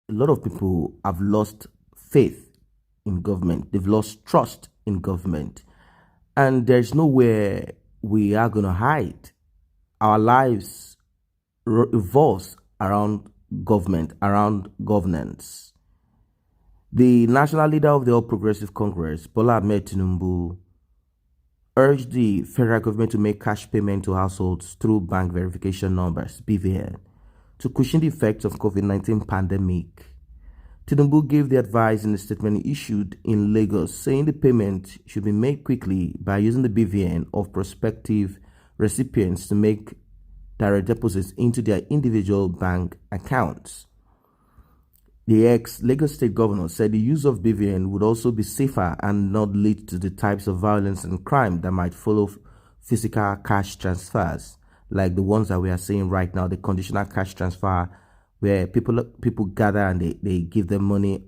a lot of people have lost faith in government. They've lost trust in government. And there's nowhere we are going to hide. Our lives revolves around government, around governance. The national leader of the All Progressive Congress, Bola Ahmed Tinubu, urged the federal government to make cash payment to households through bank verification numbers, BVN, to cushion the effects of COVID-19 pandemic. Tinubu gave the advice in a statement issued in Lagos, saying the payment should be made quickly by using the BVN of prospective recipients to make direct deposits into their individual bank accounts. The ex-Lagos State Governor said the use of BVN would also be safer and not lead to the types of violence and crime that might follow physical cash transfers, like the ones that we are seeing right now, the conditional cash transfer, where people gather and they give them money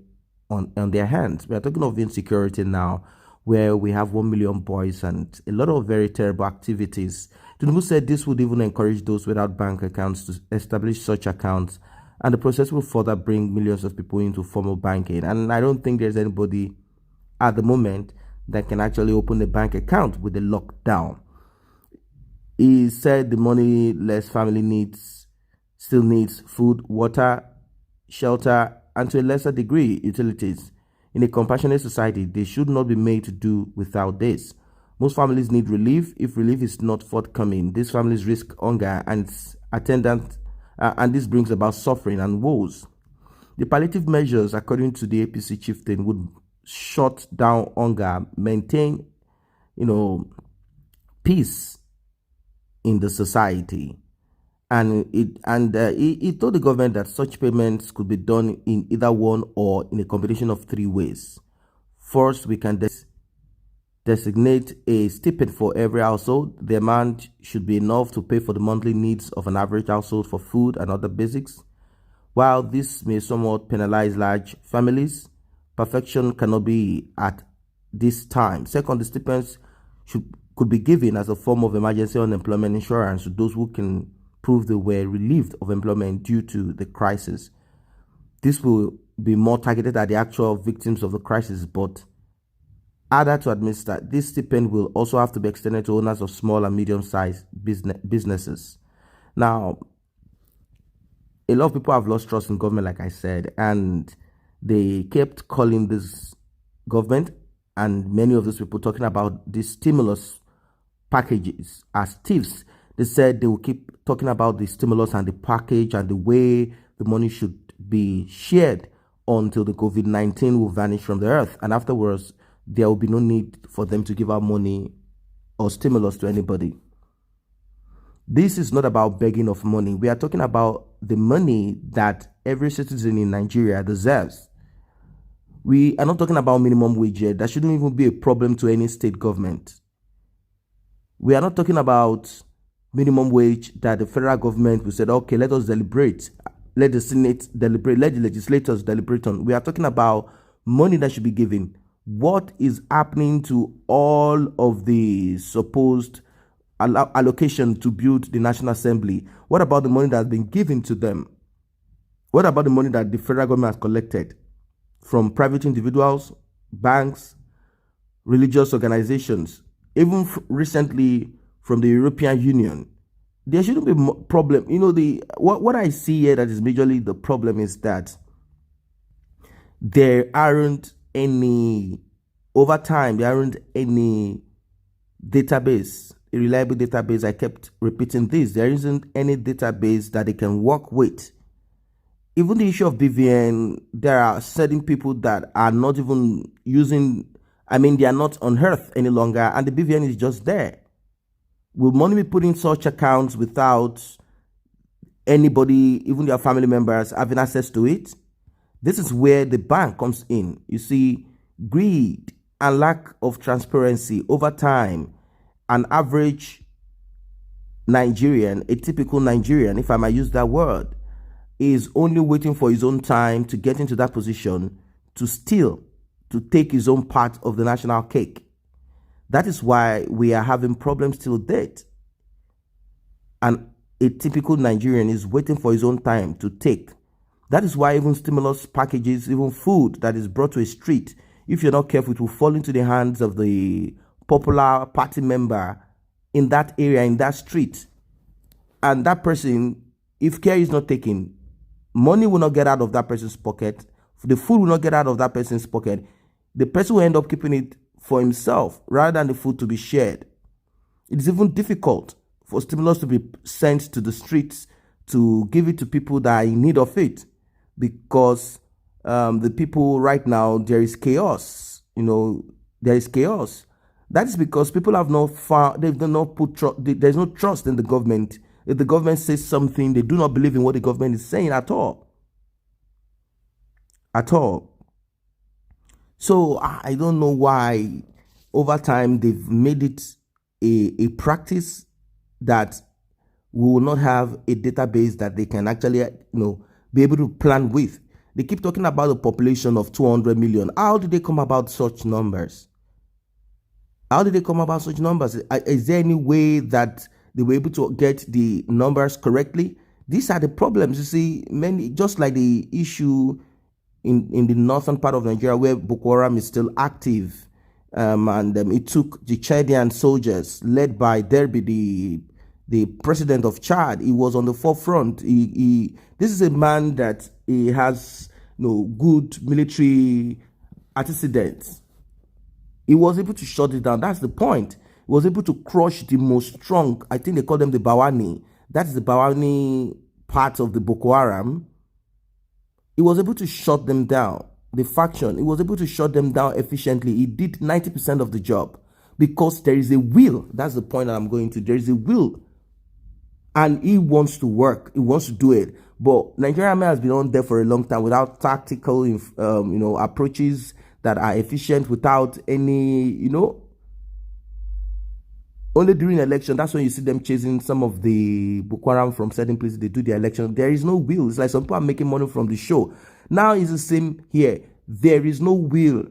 on their hands. We are talking of insecurity now, where we have 1 million boys and a lot of very terrible activities. Tinubu said this would even encourage those without bank accounts to establish such accounts, and the process will further bring millions of people into formal banking. And I don't think there's anybody at the moment that can actually open a bank account with the lockdown. He said the money-less family still needs food, water, shelter, and to a lesser degree, utilities. In a compassionate society, they should not be made to do without this. Most families need relief. If relief is not forthcoming, these families risk hunger and attendant, and this brings about suffering and woes. The palliative measures, according to the APC chieftain, would shut down hunger, maintain, peace in the society. And he told the government that such payments could be done in either one or in a combination of three ways. First, we can designate a stipend for every household. The amount should be enough to pay for the monthly needs of an average household for food and other basics. While this may somewhat penalize large families, perfection cannot be at this time. Second, the stipends could be given as a form of emergency unemployment insurance to those who can prove they were relieved of employment due to the crisis. This will be more targeted at the actual victims of the crisis, but other to administer, this stipend will also have to be extended to owners of small and medium-sized businesses. Now, a lot of people have lost trust in government, like I said, and they kept calling this government and many of those people talking about these stimulus packages as thieves. They said they will keep talking about the stimulus and the package and the way the money should be shared until the COVID-19 will vanish from the earth. And afterwards, there will be no need for them to give out money or stimulus to anybody. This is not about begging of money. We are talking about the money that every citizen in Nigeria deserves. We are not talking about minimum wage yet. That shouldn't even be a problem to any state government. We are not talking about minimum wage that the federal government will say, okay, let us deliberate. Let the Senate deliberate. Let the legislators deliberate on. We are talking about money that should be given. What is happening to all of the supposed allocation to build the National Assembly? What about the money that has been given to them? What about the money that the federal government has collected from private individuals, banks, religious organizations, even recently from the European Union? There shouldn't be a problem. What I see here that is majorly the problem is that there aren't any, over time, there aren't any database, a reliable database. I kept repeating this. There isn't any database that they can work with. Even the issue of BVN, there are certain people that are not even using, they are not on earth any longer, and the BVN is just there. Will money be put in such accounts without anybody, even their family members, having access to it? This is where the bank comes in. You see, greed and lack of transparency over time. An average Nigerian, a typical Nigerian, if I might use that word, is only waiting for his own time to get into that position to steal, to take his own part of the national cake. That is why we are having problems till date. And a typical Nigerian is waiting for his own time to take. That is why even stimulus packages, even food that is brought to a street, if you're not careful, it will fall into the hands of the popular party member in that area, in that street. And that person, if care is not taken, money will not get out of that person's pocket. The food will not get out of that person's pocket. The person will end up keeping it for himself rather than the food to be shared. It is even difficult for stimulus to be sent to the streets to give it to people that are in need of it, because the people right now, there is chaos. There is chaos. That is because people have not found, they've not put, there's no trust in the government. If the government says something, they do not believe in what the government is saying at all. At all. So I don't know why over time they've made it a practice that we will not have a database that they can actually, be able to plan with. They keep talking about a population of 200 million. How did they come about such numbers? How did they come about such numbers? Is there any way that they were able to get the numbers correctly? These are the problems. You see, many, just like the issue in the northern part of Nigeria where Boko Haram is still active, and it took the Chadian soldiers led by Derby, the president of Chad. He was on the forefront. This is a man that he has good military antecedents. He was able to shut it down. That's the point. He was able to crush the most strong, I think they call them the Bawani. That's the Bawani part of the Boko Haram. He was able to shut them down. The faction, he was able to shut them down efficiently. He did 90% of the job because there is a will. That's the point that I'm going to. There is a will. And he wants to work. He wants to do it. But Nigeria has been on there for a long time without tactical, approaches that are efficient, without any, only during election. That's when you see them chasing some of the Boko Haram from certain places. They do the election. There is no will. It's like some people are making money from the show. Now it's the same here. There is no will.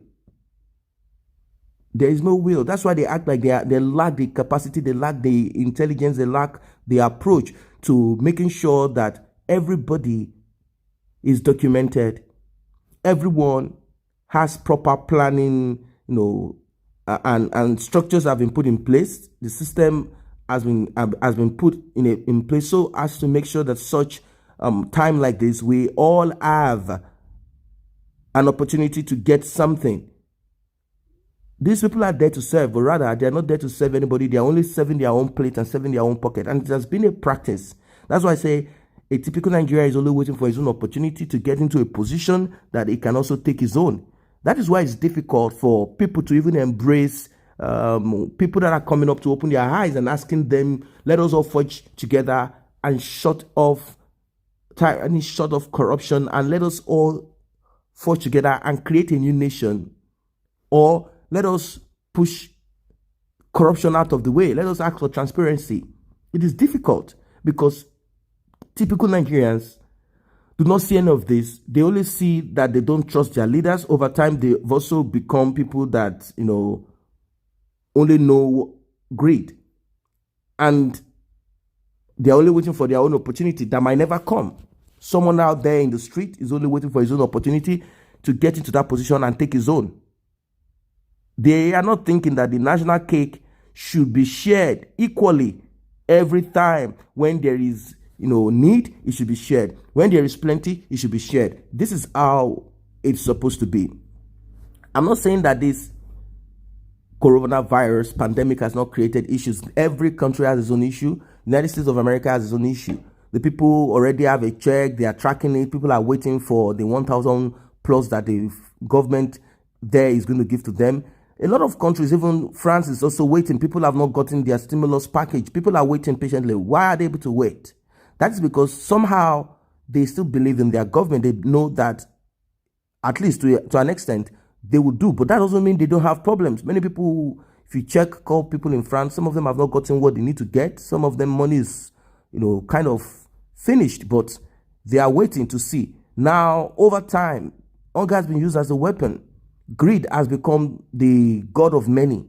There is no will. That's why they act like they lack the capacity, they lack the intelligence, they lack the approach to making sure that everybody is documented. Everyone has proper planning, and structures have been put in place. The system has been put in place so as to make sure that such time like this, we all have an opportunity to get something. These people are there to serve, but rather they are not there to serve anybody. They are only serving their own plate and serving their own pocket. And it has been a practice. That's why I say a typical Nigerian is only waiting for his own opportunity to get into a position that he can also take his own. That is why it's difficult for people to even embrace people that are coming up to open their eyes and asking them, let us all forge together and shut off tyranny, shut off corruption, and let us all forge together and create a new nation. Or let us push corruption out of the way. Let us ask for transparency. It is difficult because typical Nigerians do not see any of this. They only see that they don't trust their leaders. Over time, they've also become people that, only know greed. And they're only waiting for their own opportunity that might never come. Someone out there in the street is only waiting for his own opportunity to get into that position and take his own. They are not thinking that the national cake should be shared equally every time. When there is, need, it should be shared. When there is plenty, it should be shared. This is how it's supposed to be. I'm not saying that this coronavirus pandemic has not created issues. Every country has its own issue. United States of America has its own issue. The people already have a check. They are tracking it. People are waiting for the 1,000 plus that the government there is going to give to them. A lot of countries, even France, is also waiting. People have not gotten their stimulus package. People are waiting patiently. Why are they able to wait? That is because somehow they still believe in their government. They know that, at least to an extent, they will do. But that doesn't mean they don't have problems. Many people, if you call people in France, some of them have not gotten what they need to get. Some of them money is, kind of finished, but they are waiting to see. Now, over time, hunger has been used as a weapon. Greed has become the god of many.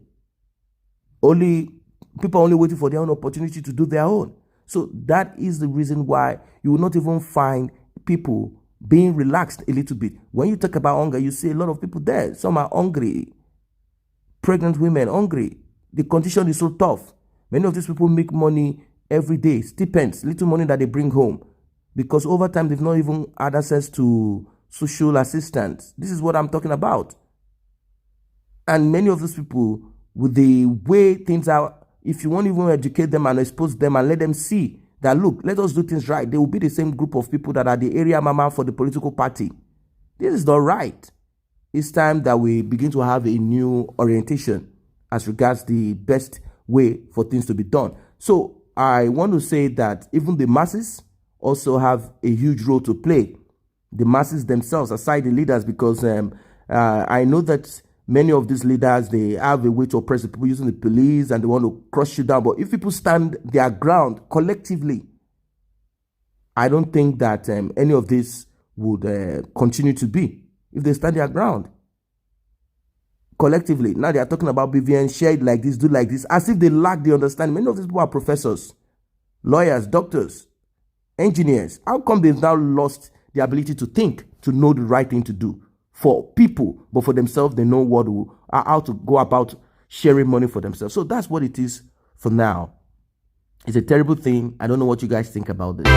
People are only waiting for their own opportunity to do their own. So that is the reason why you will not even find people being relaxed a little bit. When you talk about hunger, you see a lot of people there. Some are hungry, pregnant women hungry. The condition is so tough. Many of these people make money every day, stipends, little money that they bring home, because over time they've not even had access to social assistance. This is what I'm talking about. And many of these people, with the way things are, if you want to even educate them and expose them and let them see that, look, let us do things right, they will be the same group of people that are the area mama for the political party. This is not right. It's time that we begin to have a new orientation as regards the best way for things to be done. So I want to say that even the masses also have a huge role to play. The masses themselves, aside the leaders, because I know that many of these leaders, they have a way to oppress the people using the police and they want to crush you down. But if people stand their ground collectively, I don't think that any of this would continue to be. If they stand their ground collectively. Now they are talking about BVN, share it like this, do like this, as if they lack the understanding. Many of these people are professors, lawyers, doctors, engineers. How come they've now lost the ability to think, to know the right thing to do for people, but for themselves, they know how to go about sharing money for themselves. So that's what it is for now. It's a terrible thing. I don't know what you guys think about this.